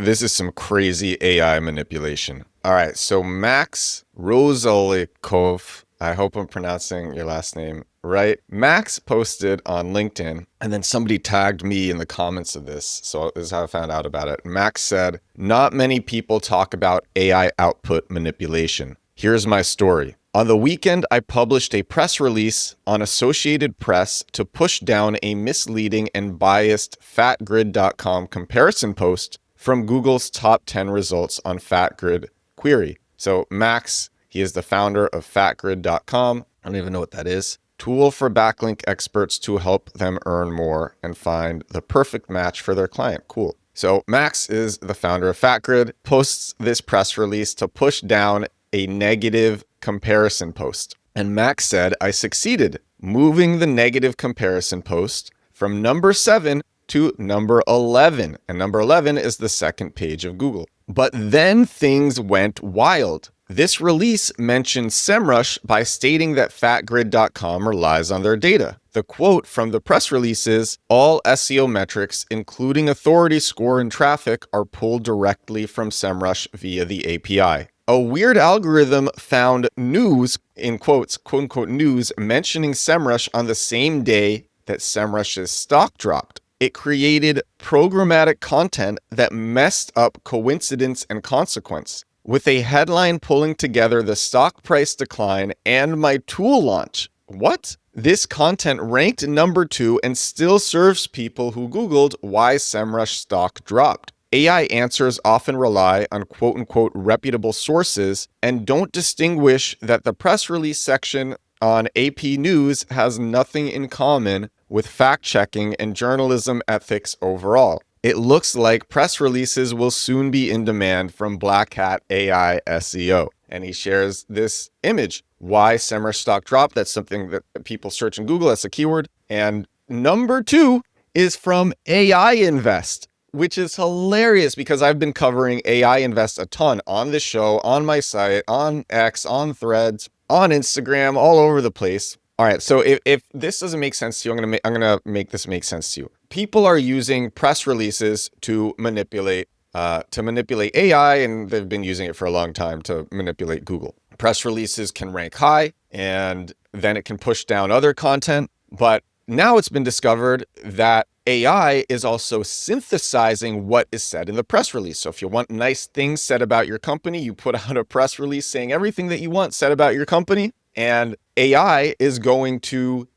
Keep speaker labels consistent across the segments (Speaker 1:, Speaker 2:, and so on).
Speaker 1: This is some crazy AI manipulation. All right, so Max Roslyakov, I hope I'm pronouncing your last name right. Max posted on LinkedIn, and then somebody tagged me in the comments of this. So this is how I found out about it. Max said, "Not many people talk about AI output manipulation. Here's my story. On the weekend, I published a press release on Associated Press to push down a misleading and biased fatgrid.com comparison post from Google's top 10 results on FatGrid query." So Max, he is the founder of fatgrid.com. I don't even know what that is. Tool for backlink experts to help them earn more and find the perfect match for their client. Cool. So Max is the founder of FatGrid, posts this press release to push down a negative comparison post. And Max said, "I succeeded, moving the negative comparison post from number 7 to number 11. And number 11 is the second page of Google. But then things went wild. This release mentioned SEMrush by stating that fatgrid.com relies on their data. The quote from the press release is, all SEO metrics, including authority score and traffic, are pulled directly from SEMrush via the API. A weird algorithm found news, in quotes, quote unquote news, mentioning SEMrush on the same day that SEMrush's stock dropped. It created programmatic content that messed up coincidence and consequence, with a headline pulling together the stock price decline and my tool launch. What? This content ranked number 2 and still serves people who Googled why SEMrush stock dropped. AI answers often rely on quote-unquote reputable sources and don't distinguish that the press release section on AP News has nothing in common with fact-checking and journalism ethics overall. It looks like press releases will soon be in demand from Black Hat AI SEO." And he shares this image. Why SEMrush stock dropped? That's something that people search in Google. That's a keyword. And number 2 is from AInvest, which is hilarious because I've been covering AInvest a ton on this show, on my site, on X, on Threads, on Instagram, all over the place. All right, so if this doesn't make sense to you, I'm gonna make this make sense to you. People are using press releases to manipulate AI, and they've been using it for a long time to manipulate Google. Press releases can rank high, and then it can push down other content. But now it's been discovered that AI is also synthesizing what is said in the press release. So if you want nice things said about your company, you put out a press release saying everything that you want said about your company, and AI is going to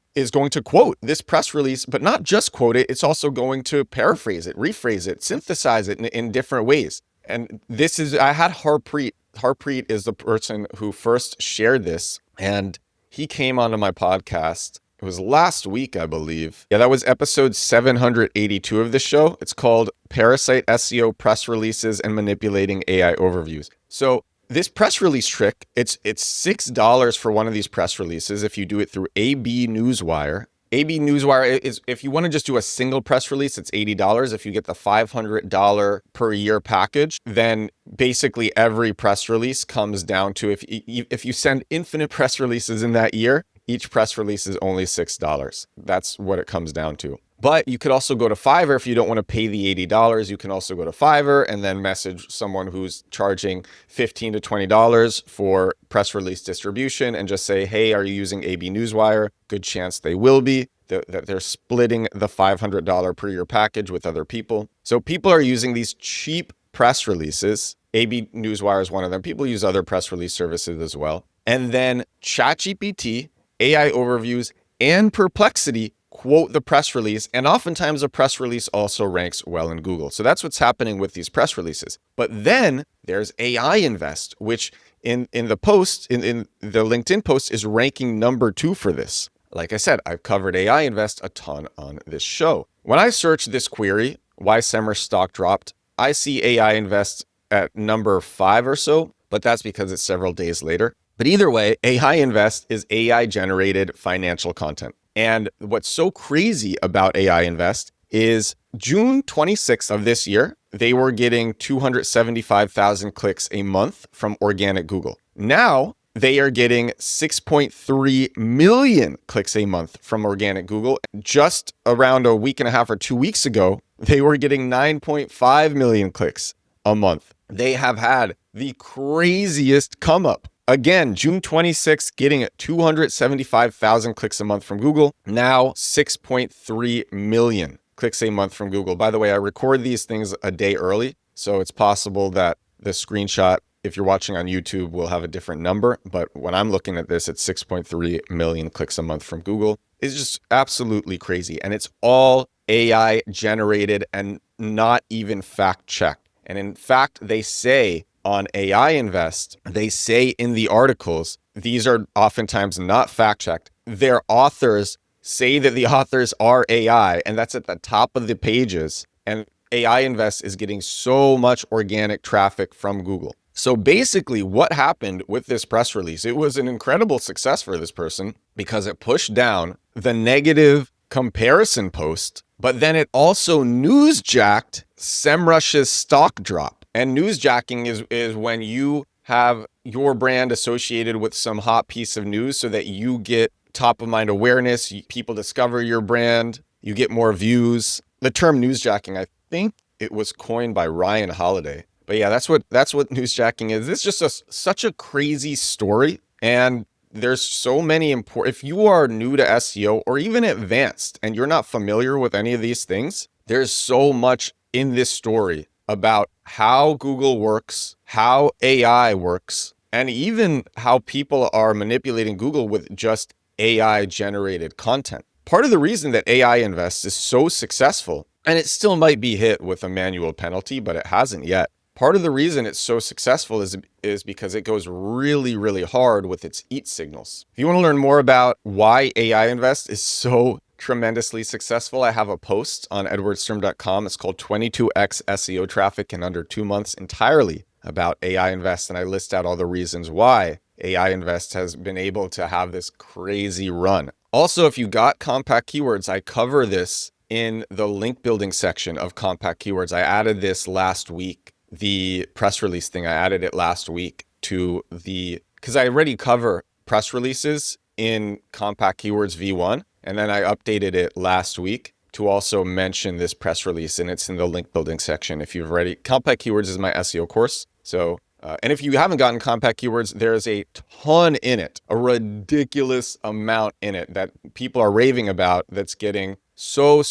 Speaker 1: quote this press release, but not just quote it. It's also going to paraphrase it, rephrase it, synthesize it in different ways. And this is, I had Harpreet. Harpreet is the person who first shared this, and he came onto my podcast. It was last week, I believe. Yeah, that was episode 782 of the show. It's called Parasite SEO Press Releases and Manipulating AI Overviews. So this press release trick, it's $6 for one of these press releases if you do it through AB Newswire. AB Newswire is, if you want to just do a single press release, it's $80. If you get the $500 per year package, then basically every press release comes down to, if you send infinite press releases in that year, each press release is only $6. That's what it comes down to. But you could also go to Fiverr if you don't want to pay the $80. You can also go to Fiverr and then message someone who's charging $15 to $20 for press release distribution and just say, hey, are you using AB Newswire? Good chance they will be. That they're splitting the $500 per year package with other people. So people are using these cheap press releases. AB Newswire is one of them. People use other press release services as well. And then ChatGPT, AI Overviews, and Perplexity quote the press release, and oftentimes a press release also ranks well in Google. So that's what's happening with these press releases. But then there's AInvest, which in the post, in the LinkedIn post, is ranking number 2 for this. Like I said, I've covered AInvest a ton on this show. When I search this query, why SEMrush stock dropped, I see AInvest at number 5 or so, but that's because it's several days later. But either way, AInvest is AI-generated financial content. And what's so crazy about AInvest is June 26th of this year, they were getting 275,000 clicks a month from organic Google. Now they are getting 6.3 million clicks a month from organic Google. Just around a week and a half or 2 weeks ago, they were getting 9.5 million clicks a month. They have had the craziest come up. Again, June 26th, getting 275,000 clicks a month from Google. Now 6.3 million clicks a month from Google. By the way, I record these things a day early, so it's possible that the screenshot, if you're watching on YouTube, will have a different number. But when I'm looking at this, it's 6.3 million clicks a month from Google. It's just absolutely crazy. And it's all AI generated and not even fact checked. And in fact, they say on AInvest, they say in the articles, these are oftentimes not fact checked. Their authors say that the authors are AI, and that's at the top of the pages. And AInvest is getting so much organic traffic from Google. So basically what happened with this press release, it was an incredible success for this person because it pushed down the negative comparison post, but then it also newsjacked SEMrush's stock drop. And newsjacking is when you have your brand associated with some hot piece of news so that you get top of mind awareness, people discover your brand, you get more views. The term newsjacking, I think it was coined by Ryan Holiday. But yeah, that's what newsjacking is. It's just such a crazy story. And there's so many important, if you are new to SEO or even advanced and you're not familiar with any of these things, there's so much in this story about how Google works, how AI works, and even how people are manipulating Google with just AI generated content. Part of the reason that AInvest is so successful, and it still might be hit with a manual penalty, but it hasn't yet. Part of the reason it's so successful is because it goes really, really hard with its EAT signals. If you want to learn more about why AInvest is so tremendously successful, I have a post on edwardsturm.com. It's called 22x SEO traffic in under 2 months, entirely about AInvest. And I list out all the reasons why AInvest has been able to have this crazy run. Also, if you got compact keywords, I cover this in the link building section of compact keywords. I added this last week. The press release thing, I added it last week to because I already cover press releases in compact keywords V1. And then I updated it last week to also mention this press release, and it's in the link building section. If you've already, compact keywords is my SEO course. So, and if you haven't gotten compact keywords, there's a ton in it, a ridiculous amount in it that people are raving about that's getting so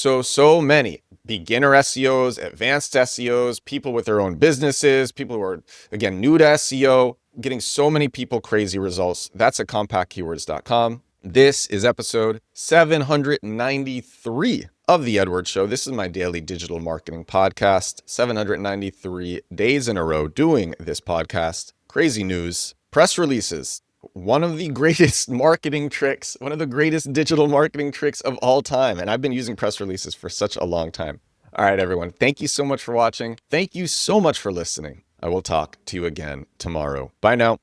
Speaker 1: many beginner SEOs, advanced SEOs, people with their own businesses, people who are, again, new to SEO, getting so many people crazy results. That's at compactkeywords.com. This is episode 793 of The Edward Show. This is my daily digital marketing podcast. 793 days in a row doing this podcast. Crazy news. Press releases. One of the greatest marketing tricks, one of the greatest digital marketing tricks of all time. And I've been using press releases for such a long time. All right, everyone. Thank you so much for watching. Thank you so much for listening. I will talk to you again tomorrow. Bye now.